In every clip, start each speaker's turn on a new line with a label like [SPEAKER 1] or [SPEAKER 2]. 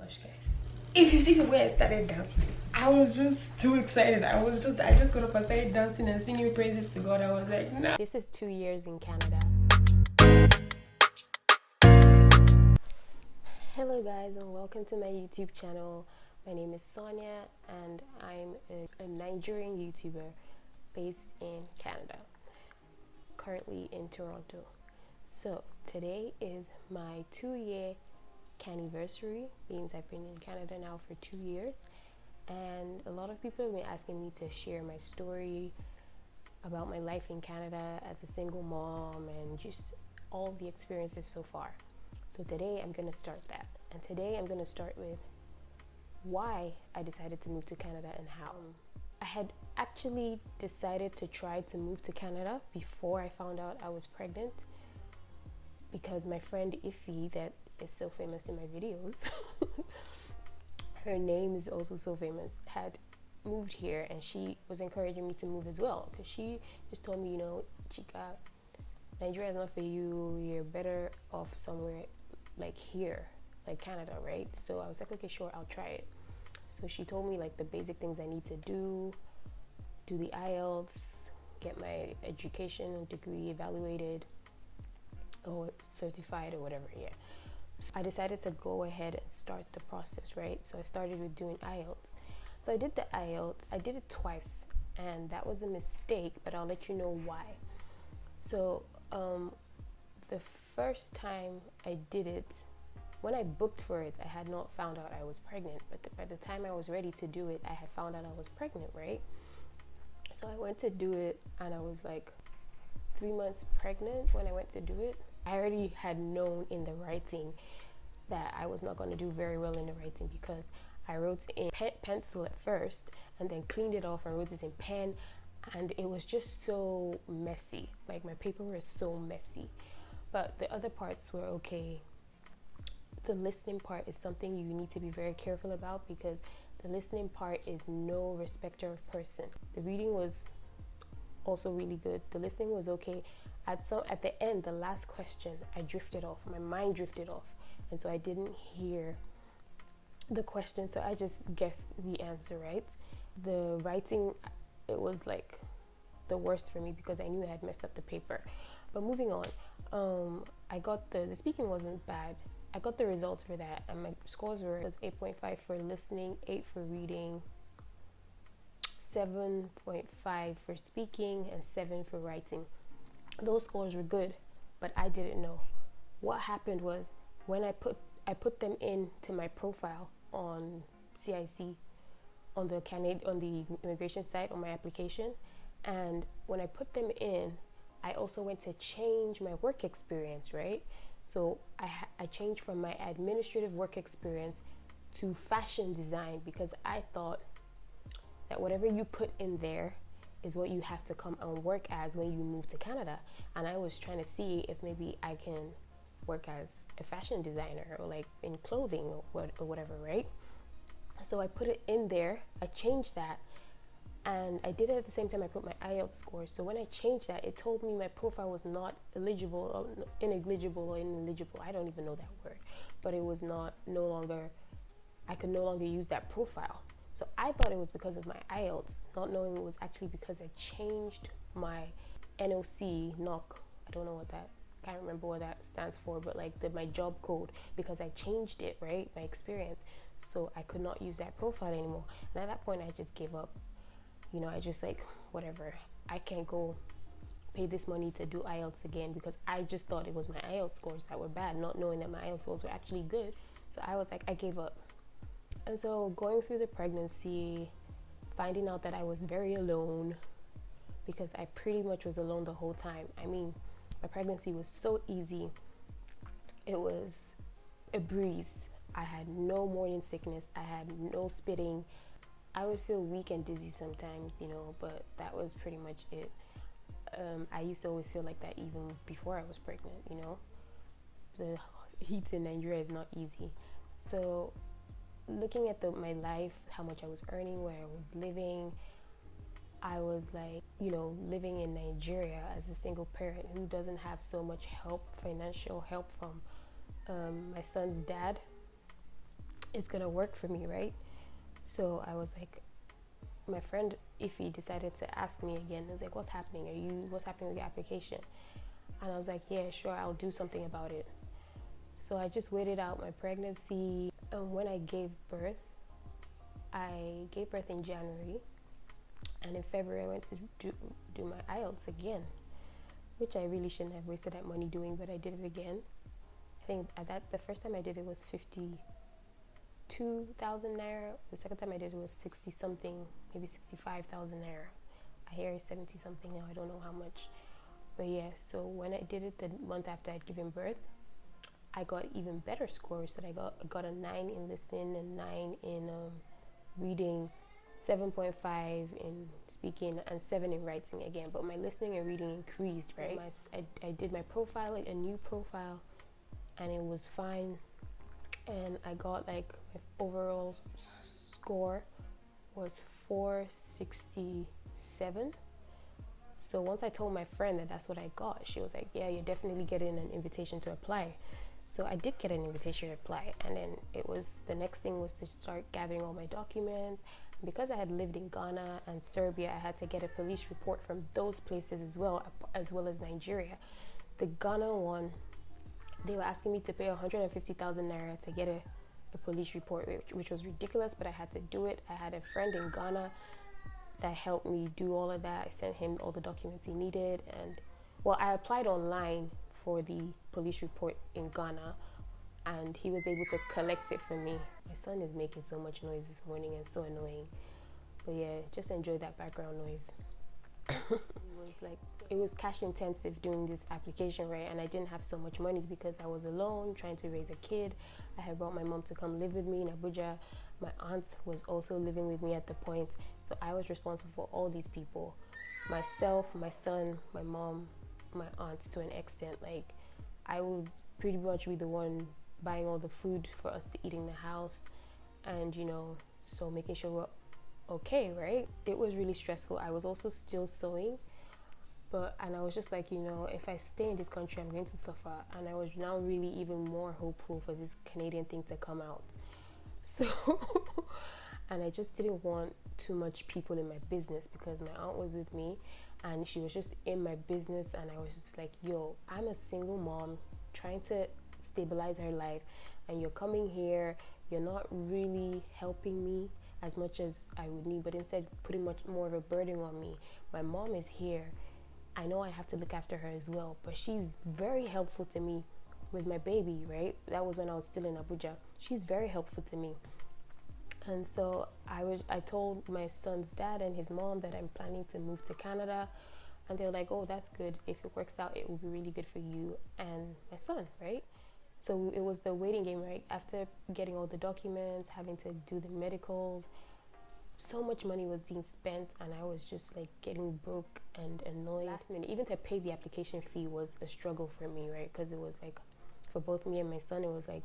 [SPEAKER 1] Okay. If you see the way I started dancing, I was just too excited. I just got up and started dancing and singing praises to God. I was like, nah.
[SPEAKER 2] This is 2 years in Canada. Hello guys, and welcome to my YouTube channel. My name is Sonia and I'm a Nigerian YouTuber based in Canada, currently in Toronto. So today is my 2-year Canniversary, means I've been in Canada now for 2 years, and a lot of people have been asking me to share my story about my life in Canada as a single mom and just all the experiences so far. So today I'm going to start that, and today I'm going to start with why I decided to move to Canada and how. I had actually decided to try to move to Canada before I found out I was pregnant, because my friend Iffy, that is so famous in my videos, her name is also so famous, had moved here, and she was encouraging me to move as well, because she just told me, you know, Chica, Nigeria is not for you, you're better off somewhere like here, like Canada, right? So I was like, okay, sure, I'll try it. So she told me like the basic things I need to do the IELTS, get my education degree evaluated or certified or whatever. Yeah, so I decided to go ahead and start the process, right? So I started with doing IELTS. So I did the IELTS. I did it twice, and that was a mistake, but I'll let you know why. So the first time I did it, when I booked for it, I had not found out I was pregnant, but by the time I was ready to do it, I had found out I was pregnant, right? So I went to do it, and I was like 3 months pregnant when I went to do it. I already had known in the writing that I was not going to do very well in the writing, because I wrote in pencil at first and then cleaned it off and wrote it in pen, and it was just so messy. Like, my paper was so messy, but the other parts were okay. The listening part is something you need to be very careful about, because the listening part is no respecter of person. The reading was also really good. The listening was okay. At the end, the last question, I drifted off. My mind drifted off, and so I didn't hear the question, so I just guessed the answer, right? The writing, it was like the worst for me, because I knew I had messed up the paper. But moving on, I got the speaking wasn't bad. I got the results for that, and my scores was 8.5 for listening, 8 for reading, 7.5 for speaking, and 7 for writing. Those scores were good, but I didn't know. What happened was, when I put them into my profile on CIC, on the immigration site, on my application, and when I put them in, I also went to change my work experience, right? So I changed from my administrative work experience to fashion design, because I thought that whatever you put in there is what you have to come and work as when you move to Canada. And I was trying to see if maybe I can work as a fashion designer, or like in clothing or whatever, right? So I put it in there, I changed that, and I did it at the same time I put my IELTS scores. So when I changed that, it told me my profile was not eligible, or ineligible. I don't even know that word, but it was I could no longer use that profile. So I thought it was because of my IELTS, not knowing it was actually because I changed my NOC, I don't know what that, can't remember what that stands for, but like my job code, because I changed it, right? My experience. So I could not use that profile anymore. And at that point, I just gave up. You know, I just like, whatever, I can't go pay this money to do IELTS again, because I just thought it was my IELTS scores that were bad, not knowing that my IELTS scores were actually good. So I was like, I gave up. And so going through the pregnancy, finding out that I was very alone, because I pretty much was alone the whole time. I mean, my pregnancy was so easy. It was a breeze. I had no morning sickness. I had no spitting. I would feel weak and dizzy sometimes, you know, but that was pretty much it. I used to always feel like that even before I was pregnant, you know. The heat in Nigeria is not easy. So looking at my life, how much I was earning, where I was living, I was like, you know, living in Nigeria as a single parent who doesn't have so much help, financial help from my son's dad. is gonna work for me, right? So I was like, my friend Ify decided to ask me again. It was like, what's happening? What's happening with your application? And I was like, yeah, sure, I'll do something about it. So I just waited out my pregnancy. And when I gave birth in January. And in February, I went to do my IELTS again, which I really shouldn't have wasted that money doing, but I did it again. I think the first time I did it was 52,000 naira. The second time I did it was 60 something, maybe 65,000 naira. I hear it's 70 something now. I don't know how much. But yeah, so when I did it the month after I'd given birth, I got even better scores. So I got a 9 in listening and 9 in reading, 7.5 in speaking, and 7 in writing again. But my listening and reading increased, right? So I did my profile, like a new profile, and it was fine. And I got like my overall score was 467. So once I told my friend that that's what I got, she was like, yeah, you're definitely getting an invitation to apply. So I did get an invitation to apply, and then the next thing was to start gathering all my documents. Because I had lived in Ghana and Serbia, I had to get a police report from those places as well as Nigeria. The Ghana one, they were asking me to pay 150,000 naira to get a police report, which was ridiculous, but I had to do it. I had a friend in Ghana that helped me do all of that. I sent him all the documents he needed, and I applied online for the police report in Ghana, and he was able to collect it for me. My son is making so much noise this morning and so annoying, but yeah, just enjoy that background noise. It was cash intensive doing this application, right? And I didn't have so much money because I was alone trying to raise a kid. I had brought my mom to come live with me in Abuja. My aunt was also living with me at the point, so I was responsible for all these people: myself, my son, my mom, my aunt. To an extent, like, I would pretty much be the one buying all the food for us to eat in the house, and so making sure we're okay, right? It was really stressful. I was also still sewing, and I was just like, if I stay in this country, I'm going to suffer. And I was now really even more hopeful for this Canadian thing to come out. So and I just didn't want too much people in my business, because my aunt was with me and she was just in my business, and I was just like, yo, I'm a single mom trying to stabilize her life, and you're coming here, you're not really helping me as much as I would need, but instead putting much more of a burden on me. My mom is here. I know I have to look after her as well, but she's very helpful to me with my baby, right? That was when I was still in Abuja. She's very helpful to me. And so I told my son's dad and his mom that I'm planning to move to Canada, and they're like, oh, that's good. If it works out, it will be really good for you and my son, right? So it was the waiting game, right? After getting all the documents, having to do the medicals, so much money was being spent, and I was just like getting broke and annoyed. Last minute, even to pay the application fee was a struggle for me, right? Because it was like, for both me and my son, it was like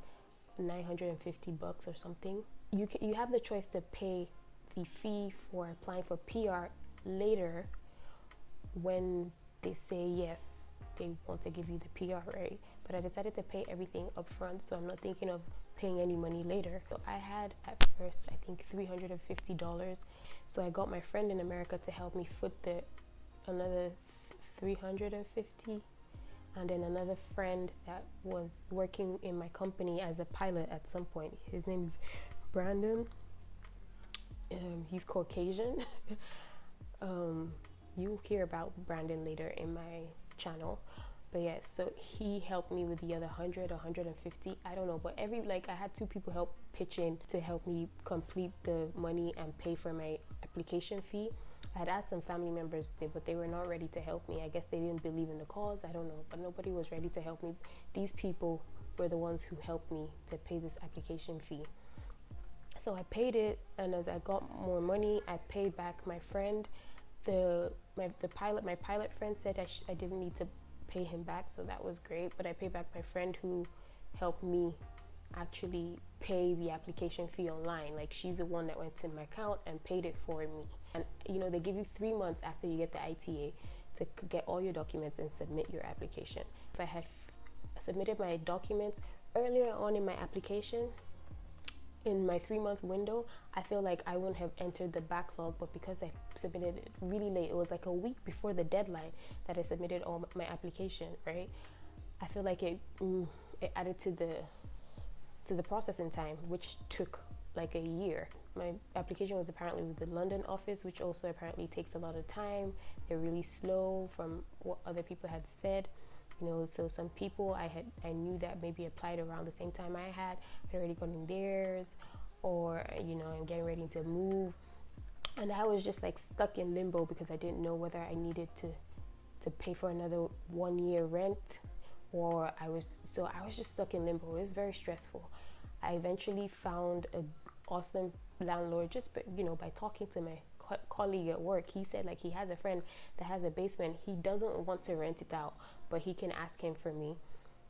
[SPEAKER 2] $950 or something. You have the choice to pay the fee for applying for PR later when they say yes, they want to give you the PR, right? But I decided to pay everything up front, so I'm not thinking of paying any money later. So I had at first, I think, $350. So I got my friend in America to help me foot another $350, and then another friend that was working in my company as a pilot at some point. His name is Brandon. He's Caucasian. You'll hear about Brandon later in my channel. But yeah, so he helped me with the other 100 or 150, I don't know, but I had 2 people help pitch in to help me complete the money and pay for my application fee. I had asked some family members, but they were not ready to help me. I guess they didn't believe in the cause, I don't know, but nobody was ready to help me. These people were the ones who helped me to pay this application fee. So I paid it, and as I got more money, I paid back my friend. My pilot friend said I didn't need to pay him back, so that was great, but I paid back my friend who helped me actually pay the application fee online. Like, she's the one that went to my account and paid it for me. And they give you 3 months after you get the ITA to get all your documents and submit your application. If I had submitted my documents earlier on in my application, in my 3-month window, I feel like I wouldn't have entered the backlog, but because I submitted it really late, it was like a week before the deadline that I submitted all my application, right? I feel like it added to the processing time, which took like a year. My application was apparently with the London office, which also apparently takes a lot of time. They're really slow from what other people had said. So some people I knew that maybe applied around the same time I had already gotten theirs, or I'm getting ready to move, and I was just like stuck in limbo because I didn't know whether I needed to pay for another 1 year rent, or I was just stuck in limbo. It was very stressful. I eventually found a awesome landlord just by talking to my colleague at work. He said like he has a friend that has a basement. He doesn't want to rent it out, but he can ask him for me,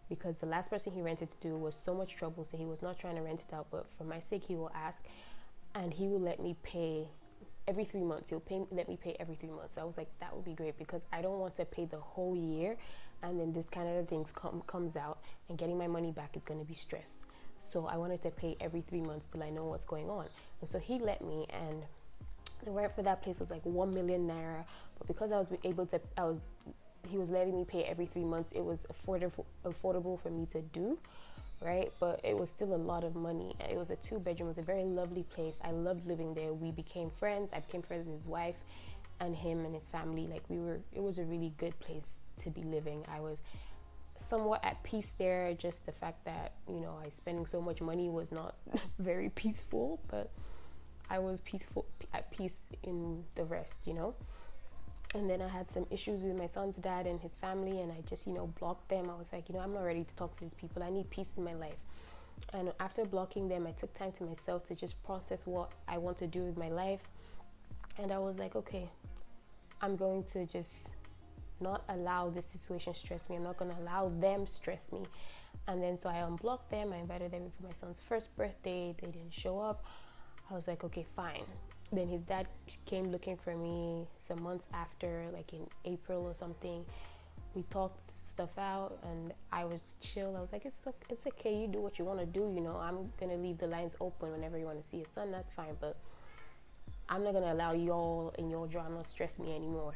[SPEAKER 2] because the last person he rented to was so much trouble, so he was not trying to rent it out, but for my sake he will ask, and he will let me pay every 3 months. Let me pay every 3 months. So I was like, that would be great, because I don't want to pay the whole year and then this kind of things comes out, and getting my money back is going to be stress. So I wanted to pay every 3 months till I know what's going on. And so he let me, and the rent for that place was like 1 million naira. But because he was letting me pay every 3 months, it was affordable for me to do, right? But it was still a lot of money. It was a 2-bedroom. It was a very lovely place. I loved living there. We became friends. I became friends with his wife and him and his family. It was a really good place to be living. I was somewhat at peace there. Just the fact that I spending so much money was not very peaceful, but I was at peace in the rest. And then I had some issues with my son's dad and his family, and I just blocked them. I was like, I'm not ready to talk to these people. I need peace in my life. And after blocking them, I took time to myself to just process what I want to do with my life. And I was like, okay, I'm going to just not allow this situation stress me. I'm not going to allow them stress me. And then so I unblocked them. I invited them for my son's first birthday. They didn't show up. I was like, okay, fine. Then his dad came looking for me some months after, like in April or something. We talked stuff out, and I was chill. I was like, it's okay. You do what you want to do. I'm going to leave the lines open whenever you want to see your son. That's fine. But I'm not going to allow y'all and your drama stress me anymore.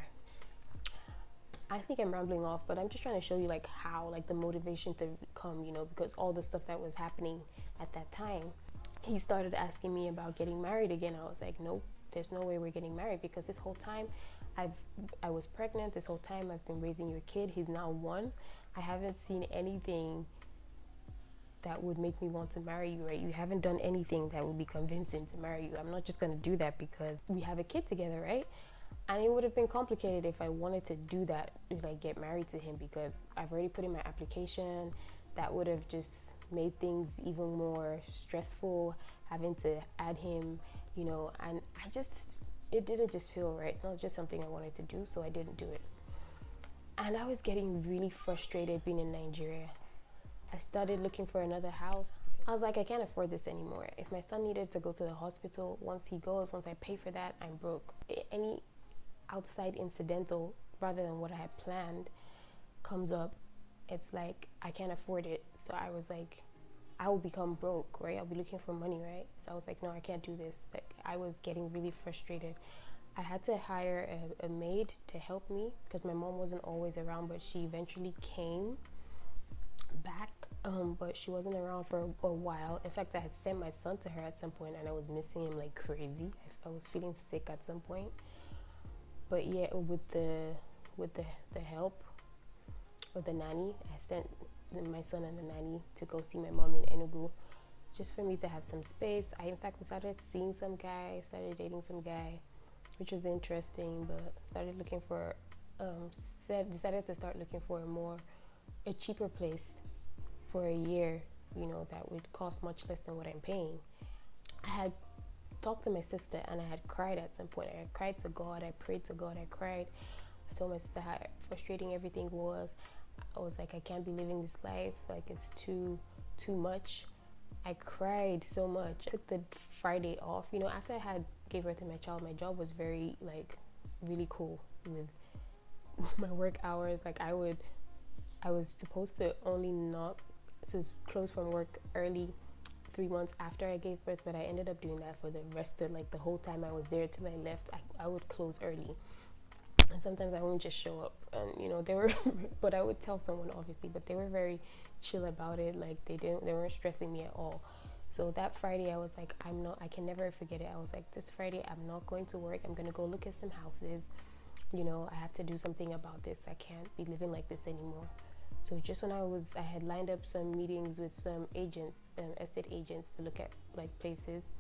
[SPEAKER 2] I think I'm rambling off, but I'm just trying to show you like how like the motivation to come, because all the stuff that was happening at that time. He started asking me about getting married again. I was like, nope, there's no way we're getting married, because this whole time I was pregnant. This whole time I've been raising your kid. He's now 1. I haven't seen anything that would make me want to marry you, right? You haven't done anything that would be convincing to marry you. I'm not just going to do that because we have a kid together, right? And it would have been complicated if I wanted to do that, like get married to him, because I've already put in my application. That would have just made things even more stressful, having to add him, and it didn't just feel right. Not just something I wanted to do, so I didn't do it. And I was getting really frustrated being in Nigeria. I started looking for another house. I was like, I can't afford this anymore. If my son needed to go to the hospital, once I pay for that, I'm broke. Any outside incidental rather than what I had planned comes up, it's like I can't afford it. So I was like, I will become broke, right? I'll be looking for money, right? So I was like, no, I can't do this. Like, I was getting really frustrated. I had to hire a maid to help me because my mom wasn't always around, but she eventually came back, but she wasn't around for a while. In fact, I had sent my son to her at some point, and I was missing him like crazy. I was feeling sick at some point. But yeah, with the help with the nanny, I sent my son and the nanny to go see my mom in Enugu, just for me to have some space. I in fact started seeing some guy, started dating some guy, which was interesting, but started looking for decided to start looking for a cheaper place for a year, that would cost much less than what I'm paying. I had talked to my sister, and I had cried at some point. I cried to God, I prayed to God, I cried. I told my sister how frustrating everything was. I was like, I can't be living this life, like it's too much. I cried so much. I took the Friday off. After I had gave birth to my child, my job was very really cool with my work hours. Like I was supposed to only not to close from work early 3 months after I gave birth, but I ended up doing that for the rest of like the whole time I was there till I left. I would close early, and sometimes I wouldn't just show up, and you know they were but I would tell someone obviously, but they were very chill about it. Like they weren't stressing me at all. So that Friday I was like, I can never forget it. I was like, this Friday I'm not going to work. I'm gonna go look at some houses. You know, I have to do something about this. I can't be living like this anymore. So just when I had lined up some meetings with some agents, estate agents, to look at like places,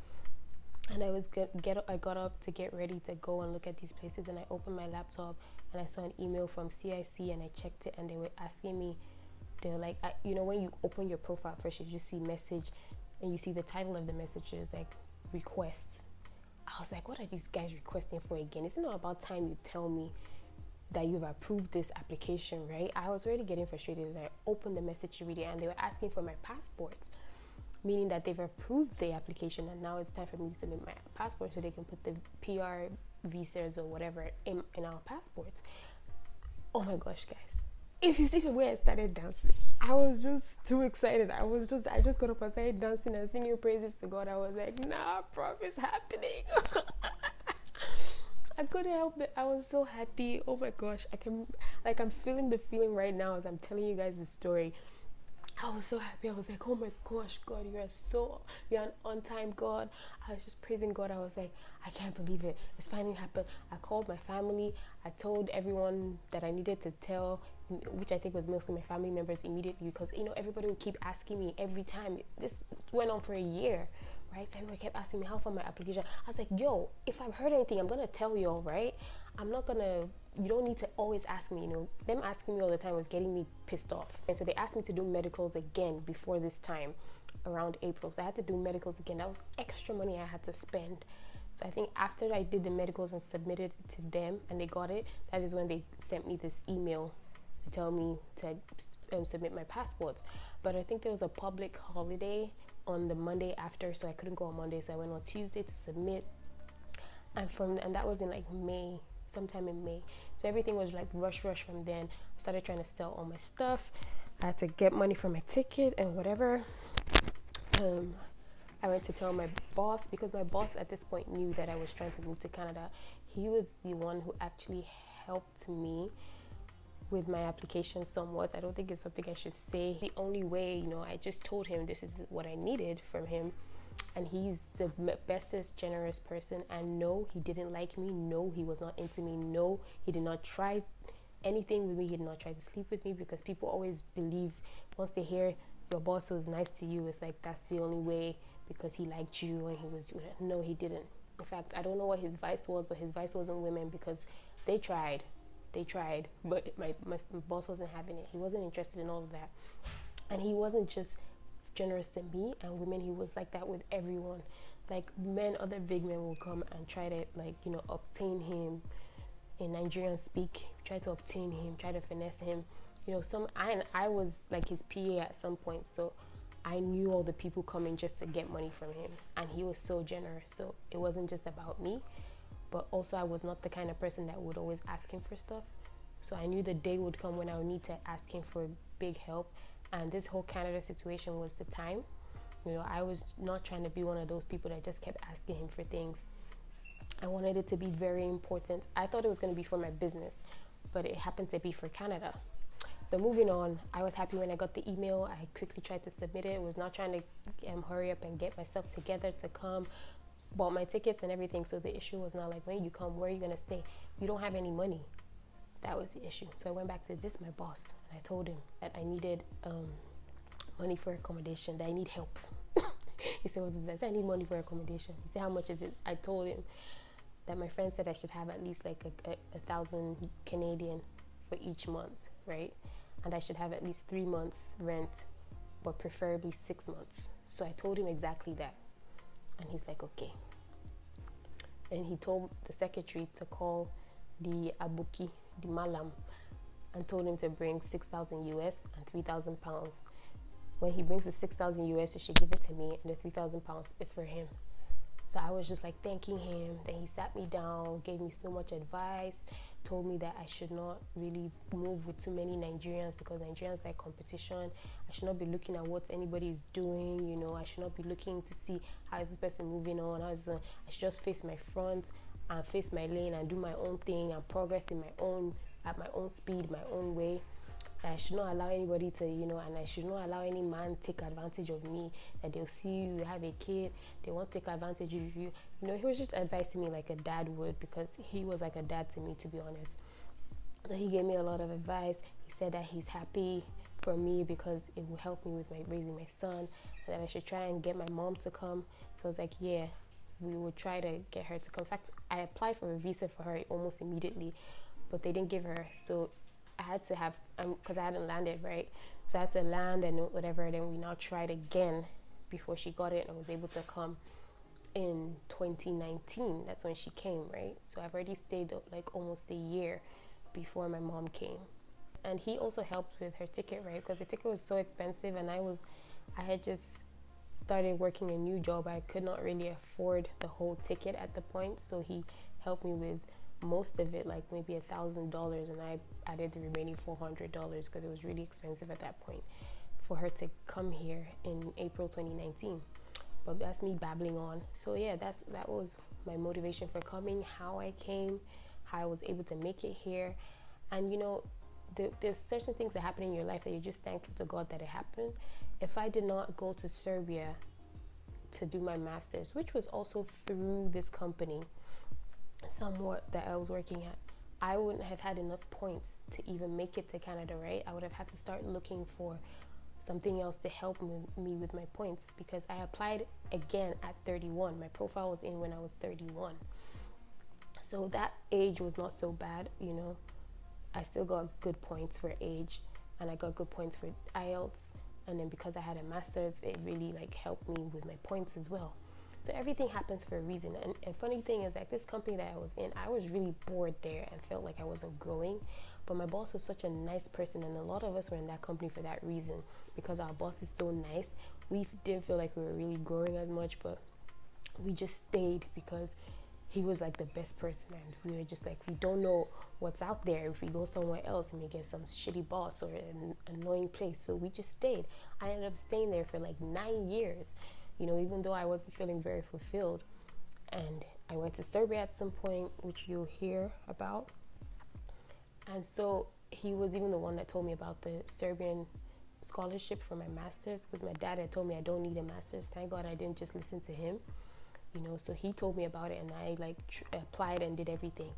[SPEAKER 2] and I got up to get ready to go and look at these places, and I opened my laptop and I saw an email from CIC, and I checked it, and they were asking me, they were like, you know, when you open your profile first, you just see message, and you see the title of the messages like requests. I was like, what are these guys requesting for again? It's not about time you tell me that you've approved this application, right? I was already getting frustrated, and I opened the message to read it, and they were asking for my passports, meaning that they've approved the application, and now it's time for me to submit my passport so they can put the PR visas or whatever in our passports. Oh my gosh, guys. If you see the way I started dancing, I was just too excited. I just got up and started dancing and singing praises to God. I was like, nah, prof, it's happening. I couldn't help it. I was so happy. Oh my gosh. I'm feeling the feeling right now as I'm telling you guys the story. I was so happy. I was like, oh my gosh, God, you're an on-time God. I was just praising God. I was like, I can't believe it. It's finally happened. I called my family. I told everyone that I needed to tell, which I think was mostly my family members, immediately, because, you know, everybody would keep asking me every time. This went on for a year, right? So everyone kept asking me how far my application. I was like, yo, if I've heard anything, I'm going to tell y'all, right? You don't need to always ask me, you know. Them asking me all the time was getting me pissed off. And so they asked me to do medicals again before this time, around April. So I had to do medicals again. That was extra money I had to spend. So I think after I did the medicals and submitted it to them and they got it, that is when they sent me this email to tell me to submit my passports. But I think there was a public holiday on the Monday after, so I couldn't go on Monday. So I went on Tuesday to submit, and that was in like May, sometime in May. So everything was like rush from then. I started trying to sell all my stuff. I had to get money for my ticket and whatever. I went to tell my boss, because my boss at this point knew that I was trying to move to Canada. He was the one who actually helped me with my application somewhat. I don't think it's something I should say. The only way, you know, I just told him this is what I needed from him. And he's the bestest, generous person. And no, he didn't like me. No, he was not into me. No, he did not try anything with me. He did not try to sleep with me, because people always believe once they hear your boss was nice to you, it's like that's the only way, because he liked you and he was. No, he didn't. In fact, I don't know what his vice was, but his vice wasn't women, because they tried, but my boss wasn't having it. He wasn't interested in all of that. And he wasn't just generous to me and women, he was like that with everyone. Like other big men will come and try to, like, you know, obtain him, in Nigerian speak, try to obtain him, try to finesse him. You know, I was like his PA at some point, so I knew all the people coming just to get money from him, and he was so generous. So it wasn't just about me, but also I was not the kind of person that would always ask him for stuff. So I knew the day would come when I would need to ask him for big help, and this whole Canada situation was the time. You know, I was not trying to be one of those people that just kept asking him for things. I wanted it to be very important. I thought it was going to be for my business, but it happened to be for Canada. So moving on, I was happy when I got the email. I quickly tried to submit it. I was not trying to hurry up and get myself together to come. Bought my tickets and everything. So the issue was not like, when you come, where are you going to stay? You don't have any money. That was the issue. So I went back to my boss, and I told him that I needed money for accommodation, that I need help. He said, what is that? I said, I need money for accommodation. He said, how much is it? I told him that my friend said I should have at least like a 1,000 Canadian for each month, right? And I should have at least 3 months rent, but preferably 6 months. So I told him exactly that. And he's like, okay. And he told the secretary to call the Abuki, the Malam, and told him to bring 6,000 US and 3,000 pounds. When he brings the 6,000 US, he should give it to me, and the 3,000 pounds is for him. So I was just like thanking him. Then he sat me down, gave me so much advice, told me that I should not really move with too many Nigerians because Nigerians like competition. I should not be looking at what anybody is doing, you know. I should not be looking to see how is this person moving on. I should just face my front and face my lane and do my own thing and progress in at my own speed, my own way. I should not allow anybody to, you know, and I should not allow any man take advantage of me, that they'll see you have a kid, they won't take advantage of you. You know, he was just advising me like a dad would, because he was like a dad to me, to be honest. So he gave me a lot of advice. He said that he's happy for me because it will help me with raising my son, and that I should try and get my mom to come. So I was like, yeah, we would try to get her to come. In fact, I applied for a visa for her almost immediately, but they didn't give her. So I had to have, because I hadn't landed, right? So I had to land and whatever. Then we now tried again before she got it and was able to come in 2019. That's when she came, right? So I've already stayed like almost a year before my mom came. And he also helped with her ticket, right? Because the ticket was so expensive, and I had just started working a new job. I could not really afford the whole ticket at the point, so he helped me with most of it, like maybe $1,000, and I added the remaining $400 because it was really expensive at that point for her to come here in April 2019. But that's me babbling on. So yeah, that was my motivation for coming, how I came, how I was able to make it here. And you know, there's certain things that happen in your life that you're just thankful to God that it happened. If I did not go to Serbia to do my master's, which was also through this company somewhat that I was working at, I wouldn't have had enough points to even make it to Canada, right? I would have had to start looking for something else to help me with my points, because I applied again at 31. My profile was in when I was 31. So that age was not so bad, you know. I still got good points for age, and I got good points for IELTS. And then because I had a master's, it really like helped me with my points as well. So everything happens for a reason. And funny thing is, like, this company that I was in, I was really bored there and felt like I wasn't growing. But my boss was such a nice person, and a lot of us were in that company for that reason, because our boss is so nice. We didn't feel like we were really growing as much, but we just stayed because he was like the best person, and we were just like, we don't know what's out there. If we go somewhere else, we may get some shitty boss or an annoying place. So we just stayed. I ended up staying there for like 9 years, you know, even though I wasn't feeling very fulfilled. And I went to Serbia at some point, which you'll hear about. And so he was even the one that told me about the Serbian scholarship for my master's, because my dad had told me I don't need a master's. Thank God I didn't just listen to him, you know. So he told me about it, and I like applied and did everything,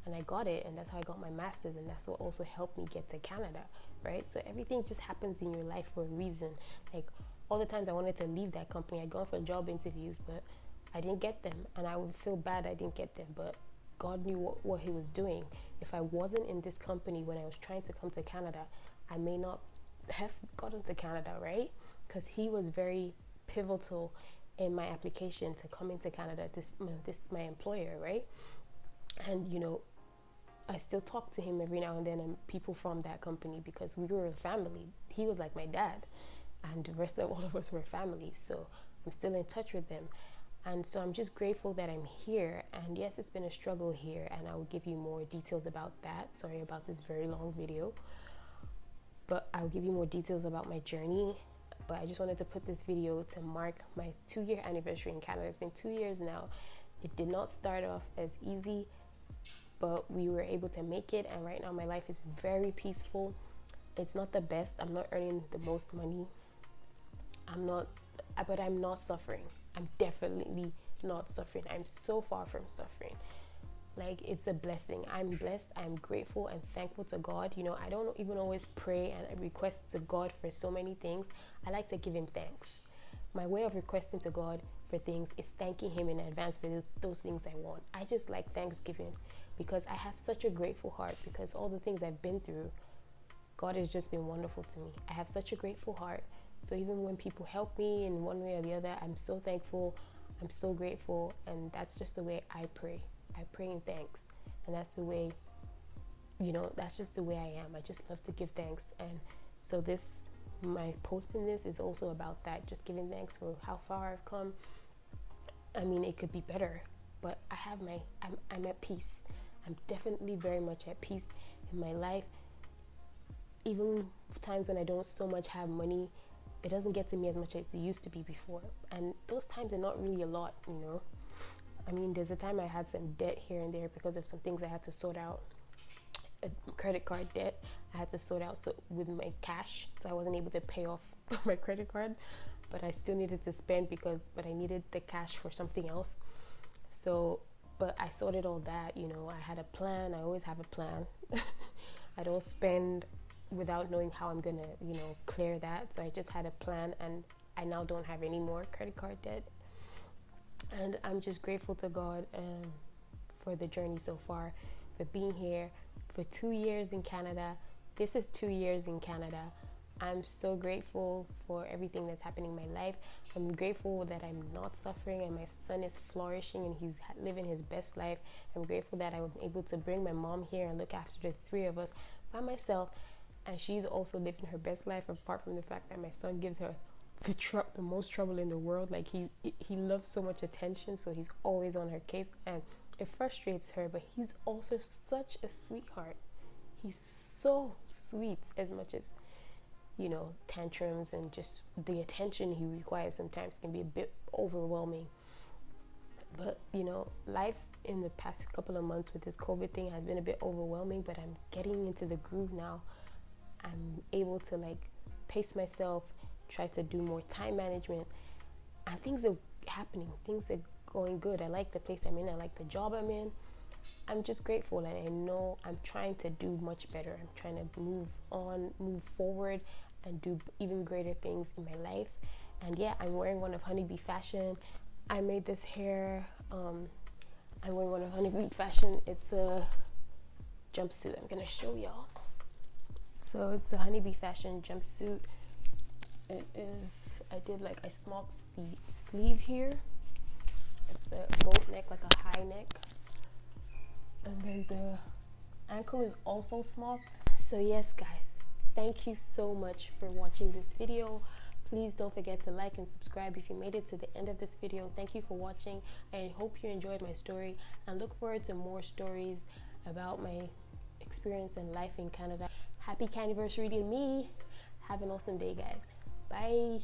[SPEAKER 2] and I got it, and that's how I got my master's, and that's what also helped me get to Canada, right? So everything just happens in your life for a reason. Like, all the times I wanted to leave that company, I'd gone for job interviews, but I didn't get them, and I would feel bad I didn't get them, but God knew what he was doing. If I wasn't in this company when I was trying to come to Canada, I may not have gotten to Canada, right? Because he was very pivotal in my application to come into Canada. This is my employer, right? And you know, I still talk to him every now and then, and people from that company, because we were a family. He was like my dad, and the rest of all of us were family. So I'm still in touch with them. And so I'm just grateful that I'm here. And yes, it's been a struggle here, and I will give you more details about that. Sorry about this very long video, but I'll give you more details about my journey. But I just wanted to put this video to mark my 2-year anniversary in Canada. It's been 2 years now. It did not start off as easy, but we were able to make it. And right now my life is very peaceful. It's not the best. I'm not earning the most money. But I'm not suffering. I'm definitely not suffering. I'm so far from suffering. Like, it's a blessing. I'm blessed. I'm grateful and thankful to God. You know, I don't even always pray and request to God for so many things. I like to give him thanks. My way of requesting to God for things is thanking him in advance for those things I want. I just like Thanksgiving, because I have such a grateful heart, because all the things I've been through, God has just been wonderful to me. I have such a grateful heart. So even when people help me in one way or the other, I'm so thankful. I'm so grateful. And that's just the way I pray. I pray in thanks. And that's the way, you know, that's just the way I am. I just love to give thanks. And so my posting this is also about that, just giving thanks for how far I've come. I mean, it could be better, but I'm at peace, I'm definitely very much at peace in my life. Even times when I don't so much have money, it doesn't get to me as much as it used to be before. And those times are not really a lot, you know. I mean, there's a time I had some debt here and there because of some things I had to sort out. A credit card debt I had to sort out with my cash, so I wasn't able to pay off my credit card, but I still needed to spend but I needed the cash for something else. So, but I sorted all that, you know. I had a plan. I always have a plan. I don't spend without knowing how I'm gonna, you know, clear that. So I just had a plan, and I now don't have any more credit card debt. And I'm just grateful to God for the journey so far, for being here for 2 years in Canada. This is 2 years in Canada. I'm so grateful for everything that's happening in my life. I'm grateful that I'm not suffering and my son is flourishing and he's living his best life. I'm grateful that I was able to bring my mom here and look after the three of us by myself, and she's also living her best life, apart from the fact that my son gives her the most trouble in the world. Like he loves so much attention, so he's always on her case, and it frustrates her, but he's also such a sweetheart. He's so sweet, as much as, you know, tantrums and just the attention he requires sometimes can be a bit overwhelming. But, you know, life in the past couple of months with this COVID thing has been a bit overwhelming, but I'm getting into the groove now. I'm able to like pace myself, try to do more time management, and things are happening. Things are going good. I like the place I'm in. I like the job I'm in. I'm just grateful, and I know I'm trying to do much better. I'm trying to move forward and do even greater things in my life. And yeah, I'm wearing one of Honeybee Fashion. I made this hair. I'm wearing one of Honeybee Fashion. It's a jumpsuit. I'm gonna show y'all. So it's a Honeybee Fashion jumpsuit. It is, I smoked the sleeve here. It's a boat neck, like a high neck. And then the ankle is also smoked. So yes, guys, thank you so much for watching this video. Please don't forget to like and subscribe if you made it to the end of this video. Thank you for watching. I hope you enjoyed my story, and look forward to more stories about my experience and life in Canada. Happy Canniversary to me. Have an awesome day, guys. Bye.